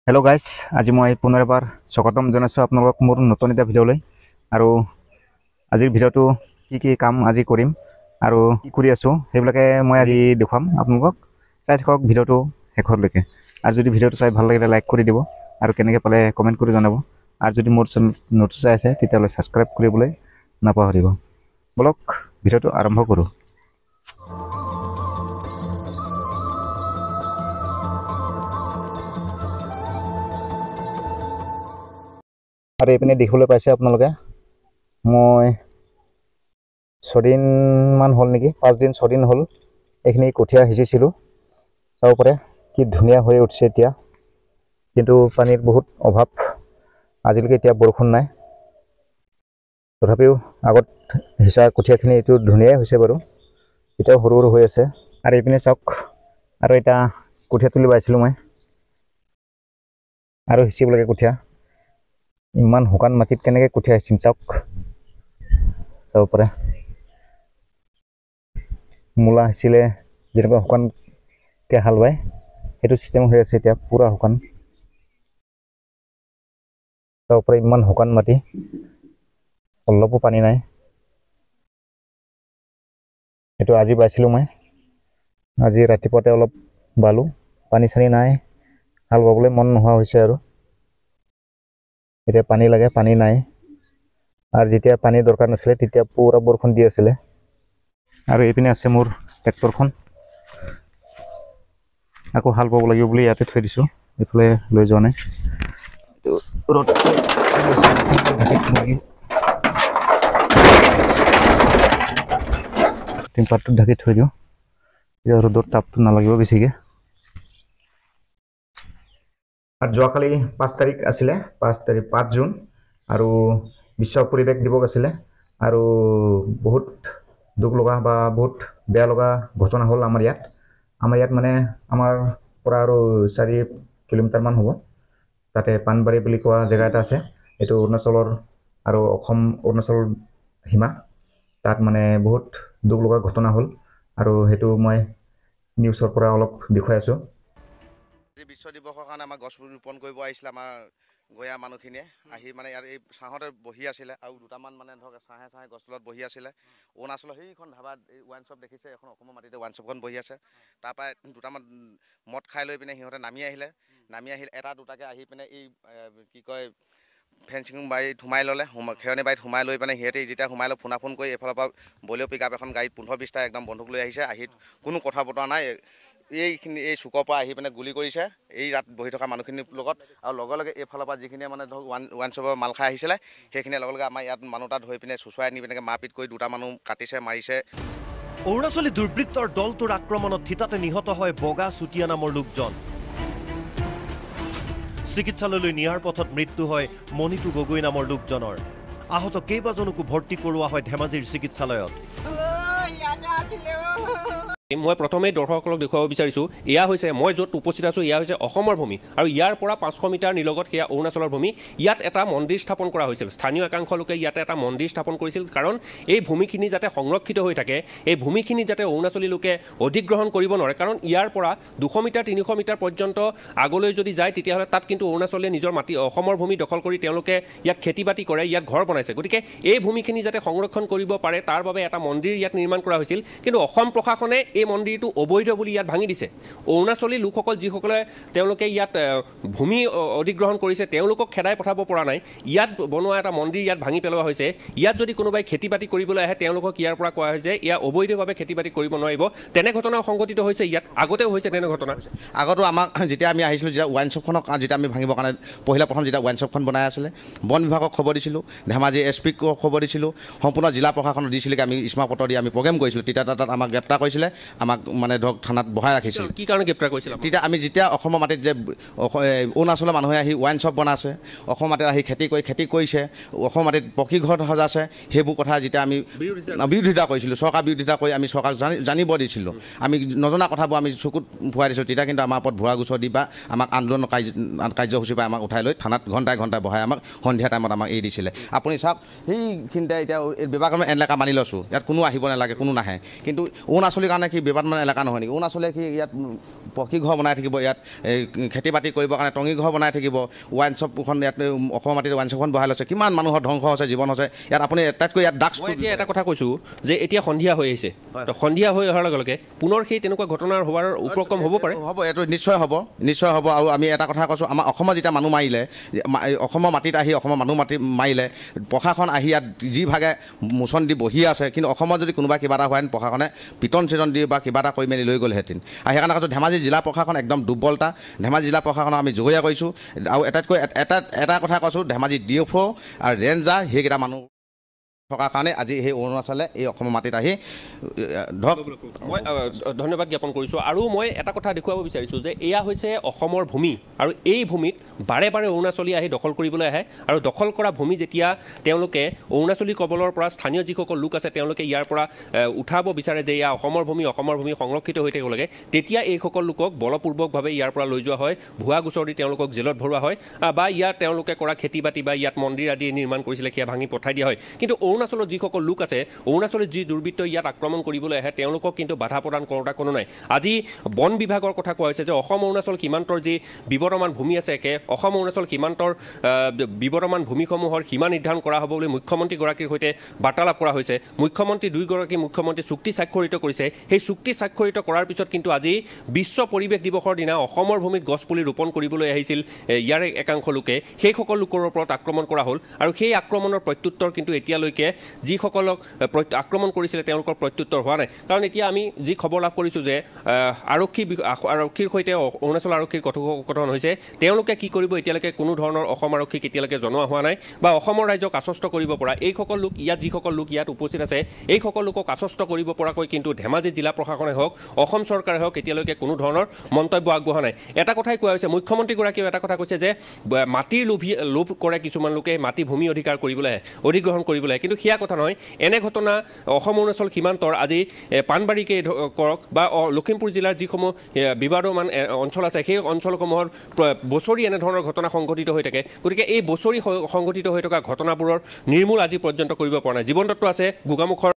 Hello' guys, আজি মই পুনৰ এবাৰ স্বাগতম জনাইছোঁ আপোনালোকক মোৰ নতুন এটা ভিডিঅ'লৈ। আৰু আজিৰ ভিডিঅ'টো কি কাম আজি কৰিম আৰু কি কৰি আছোঁ সেইবিলাকে মই আজি দেখুৱাম আপোনালোকক। চাই থাকক ভিডিঅ'টো শেষৰলৈকে। আৰু যদি ভিডিঅ'টো চাই ভাল লাগিলে লাইক কৰি দিব আৰু কেনেকৈ পালে কমেণ্ট কৰি জনাব। আৰু যদি মোৰ চেনেল নতুন চাই আছে তেতিয়াহ'লে ছাবস্ক্ৰাইব কৰিবলৈ নাপাহৰিব। বলক ভিডিঅ'টো আৰম্ভ কৰোঁ। আৰু এইপিনে দেখিবলৈ পাইছে আপোনালোকে, মই 6দিনমান হ'ল নেকি, 5দিন 6দিন হ'ল এইখিনি কঠীয়া সিঁচিছিলোঁ। চাব পাৰে কি ধুনীয়া হৈ উঠিছে এতিয়া, কিন্তু পানীৰ বহুত অভাৱ। আজিলৈকে এতিয়া বৰষুণ নাই, তথাপিও আগত সিঁচা কঠীয়াখিনি এইটো ধুনীয়াই হৈছে বাৰু, এতিয়াও সৰু সৰু হৈ আছে। আৰু এইপিনে চাওক, আৰু এটা কঠীয়া তুলি পাইছিলোঁ মই, আৰু সিঁচিব লাগে কঠীয়া। ইমান শুকান মাটিত কেনেকৈ কঠীয়া সিঁচিম চাওক, চাব পাৰে। মূলা সিঁচিলে যেনেকুৱা শুকানকৈ হাল বায় সেইটো চিষ্টেম হৈ আছে এতিয়া, পূৰা শুকান। চাব পাৰে ইমান শুকান মাটি, অলপো পানী নাই। সেইটো আজি পাইছিলোঁ মই, আজি ৰাতিপুৱাতে অলপ বালোঁ, পানী চানী নাই, হাল বাবলৈ মন নোহোৱা হৈছে। আৰু এতিয়া পানী লাগে, পানী নাই। আৰু যেতিয়া পানী দৰকাৰ নাছিলে তেতিয়া পূৰা বৰষুণ দি আছিলে। আৰু এইপিনে আছে মোৰ ট্ৰেক্টৰখন, আকৌ হাল বাব লাগিব বুলি ইয়াতে থৈ দিছোঁ, এইফালে লৈ যোৱা নাই। ৰ'দ টিংপাতটো ঢাকি থৈ দিওঁ, এতিয়া ৰ'দৰ তাপটো নালাগিব বেছিকৈ। আৰু যোৱাকালি 5 তাৰিখ আছিলে, 5 জুন, আৰু বিশ্ব পৰিৱেশ দিৱস আছিলে। আৰু বহুত দুখ লগা বা বহুত বেয়া লগা ঘটনা হ'ল আমাৰ ইয়াত মানে আমাৰ পৰা আৰু 4 কিলোমিটাৰমান হ'ব, তাতে পাণবাৰী বুলি কোৱা জেগা এটা আছে। এইটো অৰুণাচলৰ আৰু অৰুণাচলৰ সীমা। তাত মানে বহুত দুখ লগা ঘটনা হ'ল, আৰু সেইটো মই নিউজৰ পৰা অলপ দেখুৱাই আছোঁ। বিশ্ব দিৱসৰ কাৰণে আমাৰ গছ ৰোপণ কৰিব আহিছিলে আমাৰ গঞা মানুহখিনিয়ে আহি মানে ইয়াত এই ছাঁতে বহি আছিলে, আৰু দুটামান মানে ধৰক ছাঁহে গছ তলত বহি আছিলে। অৰুণাচলৰ সেইখন ধাবাত এই ৱাইন শ্বপ দেখিছে, এখন অসমৰ মাটিতে ৱাইন শ্বপখন বহি আছে। তাৰপৰা দুটামান মদ খাই লৈ পিনে সিহঁতে নামি আহিলে, এটা দুটাকৈ আহি পিনে এই কি কয় ফেঞ্চিং বাৰীত সোমাই ল'লে, খেৰণি বাৰীত সোমাই লৈ পিনে সিহঁতে যেতিয়া সোমাই লৈ ফোন কৰি এইফালৰ পৰা বলেও পিক আপ এখন গাড়ীত 15-20টা একদম বন্ধুক লৈ আহিছে। আহি কোনো কথা বতৰা নাই, এই চুকৰ পৰা আহি পিনে গুলি কৰিছে এই ৰাত বহি থকা মানুহখিনিৰ লগত। আৰু লগে লগে এইফালৰ পৰা যিখিনিয়ে মানে ধৰক ৱাইন শ্বপৰ মাল খাই আহিছিলে, সেইখিনিয়ে লগে লগে আমাৰ ইয়াত মানুহ তাত ধৰি পিনে চুচুৱাই নি পিনে মাৰপিট কৰি 2টা মানুহ কাটিছে, মাৰিছে। অৰুণাচলী দুৰ্বৃত্তৰ দলটোৰ আক্ৰমণত থিতাতে নিহত হয় বগা চুতীয়া নামৰ লোকজন। চিকিৎসালয়লৈ নিয়াৰ পথত মৃত্যু হয় মণিতু গগৈ নামৰ লোকজনৰ। আহত কেইবাজনকো ভৰ্তি কৰোৱা হয় ধেমাজিৰ চিকিৎসালয়ত। মই প্ৰথমেই দৰ্শকসকলক দেখুৱাব বিচাৰিছোঁ, এয়া হৈছে মই য'ত উপস্থিত আছোঁ, এয়া হৈছে অসমৰ ভূমি, আৰু ইয়াৰ পৰা 500 মিটাৰ নিলগত সেয়া অৰুণাচলৰ ভূমি। ইয়াত এটা মন্দিৰ স্থাপন কৰা হৈছিল, স্থানীয় একাংশ লোকে ইয়াতে এটা মন্দিৰ স্থাপন কৰিছিল, কাৰণ এই ভূমিখিনি যাতে সংৰক্ষিত হৈ থাকে, এই ভূমিখিনি যাতে অৰুণাচলী লোকে অধিগ্ৰহণ কৰিব নোৱাৰে। কাৰণ ইয়াৰ পৰা 200 মিটাৰ 300 মিটাৰ পৰ্যন্ত আগলৈ যদি যায় তেতিয়াহ'লে তাত কিন্তু অৰুণাচলে নিজৰ মাটি অসমৰ ভূমি দখল কৰি তেওঁলোকে ইয়াত খেতি বাতি কৰে, ইয়াত ঘৰ বনাইছে। গতিকে এই ভূমিখিনি যাতে সংৰক্ষণ কৰিব পাৰে তাৰ বাবে এটা মন্দিৰ ইয়াত নিৰ্মাণ কৰা হৈছিল। কিন্তু অসম প্ৰশাসনে এই মন্দিৰটো অবৈধ বুলি ইয়াত ভাঙি দিছে। অৰুণাচলী লোকসকল যিসকলে তেওঁলোকে ইয়াত ভূমি অধিগ্ৰহণ কৰিছে তেওঁলোকক খেদাই পঠাব পৰা নাই। ইয়াত বনোৱা এটা মন্দিৰ ইয়াত ভাঙি পেলোৱা হৈছে। ইয়াত যদি কোনোবাই খেতি বাতি কৰিবলৈ আহে তেওঁলোকক ইয়াৰ পৰা কোৱা হয় যে ইয়াত অবৈধভাৱে খেতি বাতি কৰিব নোৱাৰিব। তেনে ঘটনা সংঘটিত হৈছে ইয়াত, আগতেও হৈছে তেনে ঘটনা। আগতো আমাক যেতিয়া আমি আহিছিলোঁ, যেতিয়া ৱাইন শ্বপখনক যেতিয়া আমি ভাঙিবৰ কাৰণে প্ৰথম যেতিয়া ৱাইন শ্বপখন বনাই আছিলে, বন বিভাগক খবৰ দিছিলোঁ, ধেমাজি SP-ক খবৰ দিছিলোঁ, সম্পূৰ্ণ জিলা প্ৰশাসনক দিছিলেগৈ। আমি স্মাৰকপত্ৰ দি আমি প্ৰগ্ৰেম কৰিছিলোঁ। তেতিয়া তাত আমাক গ্ৰেপ্তাৰ কৰিছিলে, আমাক মানে ধৰক থানাত বহাই ৰাখিছিল। কি কাৰণে গ্ৰেপ্তাৰ কৰিছিল? তেতিয়া আমি যেতিয়া অসমৰ মাটিত যে অৰুণাচলৰ মানুহে আহি ৱাইন শ্বপ বনাইছে, অসমৰ মাটিত আহি খেতি কৰিছে, অসমৰ মাটিত পকী ঘৰ সজাইছে, সেইবোৰ কথা যেতিয়া আমি বিৰোধিতা কৰিছিলোঁ, চৰকাৰ বিৰোধিতা কৰি আমি চৰকাৰক জানিব দিছিলোঁ। আমি নজনা কথাবোৰ আমি চকুত ভুৱাই দিছিলোঁ। তেতিয়া কিন্তু আমাৰ ওপৰত ভুৱা গোচৰ দি বা আমাক আন্দোলন কাৰ্যসূচীৰ পৰা আমাক উঠাই লৈ থানাত ঘণ্টাই বহাই আমাক সন্ধিয়া টাইমত আমাক এৰি দিছিলে। আপুনি চাওক, সেইখিনিতে এতিয়া বিবাদমান এলেকা মানি লৈছোঁ, ইয়াত কোনো আহিব নালাগে, কোনো নাহে। কিন্তু অৰুণাচলীৰ কাৰণে কি বিবাদমান এলেকা নহয় নেকি? অৰুণাচলে কি ইয়াত পকী ঘৰ বনাই থাকিব ইয়াত খেতি বাতি কৰিবৰ কাৰণে টঙি ঘৰ বনাই থাকিব ৱাইন শ্বপখন ইয়াত অসমৰ মাটিত ৱাইন শ্বপখন বহাই লৈছে কিমান মানুহৰ ধ্বংস হৈছে জীৱন হৈছে ইয়াত আপুনি আটাইতকৈ ইয়াত ডাক্স মই এতিয়া এটা কথা কৈছোঁ যে এতিয়া সন্ধিয়া হৈ আহিছে তো সন্ধিয়া হৈ অহাৰ লগে লগে পুনৰ সেই তেনেকুৱা ঘটনাৰ হোৱাৰ উপক্ৰম হ'ব পাৰে হ'ব এইটো নিশ্চয় হ'ব আৰু আমি এটা কথা কৈছোঁ আমাৰ অসমত যেতিয়া মানুহ মাৰিলে অসমৰ মাটিত আহি অসমৰ মানুহ মাৰিলে প্ৰশাসন আহি ইয়াত যিভাগে মোচন দি বহি আছে কিন্তু অসমত যদি কোনোবা কিবা এটা হোৱাহেঁতেন প্ৰশাসনে পিটন চিটন দি বা কিবা এটা কৰি মেলি লৈ গ'লহেঁতেন আৰু সেইকাৰণে কৈছোঁ ধেমাজি জিলা প্ৰশাসন একদম দুৰ্বলতা ধেমাজি জিলা প্ৰশাসনক আমি জগৰীয়া কৰিছোঁ আৰু আটাইতকৈ এটা কথা কৈছোঁ ধেমাজি DFO আৰু ৰেঞ্জাৰ সেইকেইটা মানুহ থকাৰ কাৰণে আজি সেই অৰুণাচলে এই অসমৰ মাটিত আহি ধৰক মই ধন্যবাদ জ্ঞাপন কৰিছোঁ আৰু মই এটা কথা দেখুৱাব বিচাৰিছোঁ যে এয়া হৈছে অসমৰ ভূমি আৰু এই ভূমিত বাৰে বাৰে অৰুণাচলী আহি দখল কৰিবলৈ আহে আৰু দখল কৰা ভূমি যেতিয়া তেওঁলোকে অৰুণাচলী কবলৰ পৰা স্থানীয় যিসকল লোক আছে তেওঁলোকে ইয়াৰ পৰা উঠাব বিচাৰে যে এয়া অসমৰ ভূমি সংৰক্ষিত হৈ থাকিব লাগে তেতিয়া এইসকল লোকক বলপূৰ্বকভাৱে ইয়াৰ পৰা লৈ যোৱা হয় ভুৱা গোচৰ দি তেওঁলোকক জেলত ভৰোৱা হয় বা ইয়াত তেওঁলোকে কৰা খেতি বাতি বা ইয়াত মন্দিৰ আদি নিৰ্মাণ কৰিছিলে সেয়া ভাঙি পঠাই দিয়া হয় কিন্তু অৰুণাচলৰ যিসকল লোক আছে অৰুণাচলৰ যি দুৰ্বৃত্ত ইয়াত আক্ৰমণ কৰিবলৈ আহে তেওঁলোকক কিন্তু বাধা প্ৰদান কৰোঁতা কোনো নাই আজি বন বিভাগৰ কথা কোৱা হৈছে যে অসম অৰুণাচল সীমান্তৰ যি বিবদমান ভূমি আছে অসম অৰুণাচল সীমান্তৰ বিবদমান ভূমিসমূহৰ সীমা নিৰ্ধাৰণ কৰা হ'ব বুলি মুখ্যমন্ত্ৰীগৰাকীৰ সৈতে বাৰ্তালাপ কৰা হৈছে দুয়োগৰাকী মুখ্যমন্ত্ৰী চুক্তি স্বাক্ষৰিত কৰিছে সেই চুক্তি স্বাক্ষৰিত কৰাৰ পিছত কিন্তু আজি বিশ্ব পৰিৱেশ দিৱসৰ দিনা অসমৰ ভূমিত গছপুলি ৰোপণ কৰিবলৈ আহিছিল ইয়াৰ একাংশ লোকে সেইসকল লোকৰ ওপৰত আক্ৰমণ কৰা হ'ল আৰু সেই আক্ৰমণৰ প্ৰত্যুত্তৰ কিন্তু এতিয়ালৈকে যিসকলক আক্ৰমণ কৰিছিলে তেওঁলোকৰ প্ৰত্যুত্তৰ হোৱা নাই কাৰণ এতিয়া আমি যি খবৰ লাভ কৰিছোঁ যে আৰক্ষীৰ সৈতে অৰুণাচল আৰক্ষীৰ কথোপকথন হৈছে তেওঁলোকে কি কৰিব এতিয়ালৈকে কোনো ধৰণৰ অসম আৰক্ষীক এতিয়ালৈকে জনোৱা হোৱা নাই বা অসমৰ ৰাইজক আশ্বস্ত কৰিব পৰা এইসকল লোক যিসকল লোক ইয়াত উপস্থিত আছে এইসকল লোকক আশ্বস্ত কৰিব পৰাকৈ কিন্তু ধেমাজি জিলা প্ৰশাসনে হওক অসম চৰকাৰে হওক এতিয়ালৈকে কোনো ধৰণৰ মন্তব্য আগবঢ়োৱা নাই এটা কথাই কোৱা হৈছে মুখ্যমন্ত্ৰীগৰাকীয়েও এটা কথা কৈছে যে মাটিৰ লোভ কৰে কিছুমান লোকে মাটি ভূমি অধিগ্ৰহণ কৰিবলৈ কিন্তু সেয়া কথা নহয় এনে ঘটনা অসম অৰুণাচল সীমান্তৰ আজি পাণবাৰীকে কৰক বা লখিমপুৰ জিলাৰ যিসমূহ বিবাদমান অঞ্চল আছে সেই অঞ্চলসমূহৰ বছৰি এনেধৰণৰ ঘটনা সংঘটিত হৈ থাকে গতিকে এই বছৰি সংঘটিত হৈ থকা ঘটনাবোৰৰ নিৰ্মূল আজি পৰ্যন্ত কৰিব পৰা নাই জীৱন দত্ত আছে গোগামুখৰ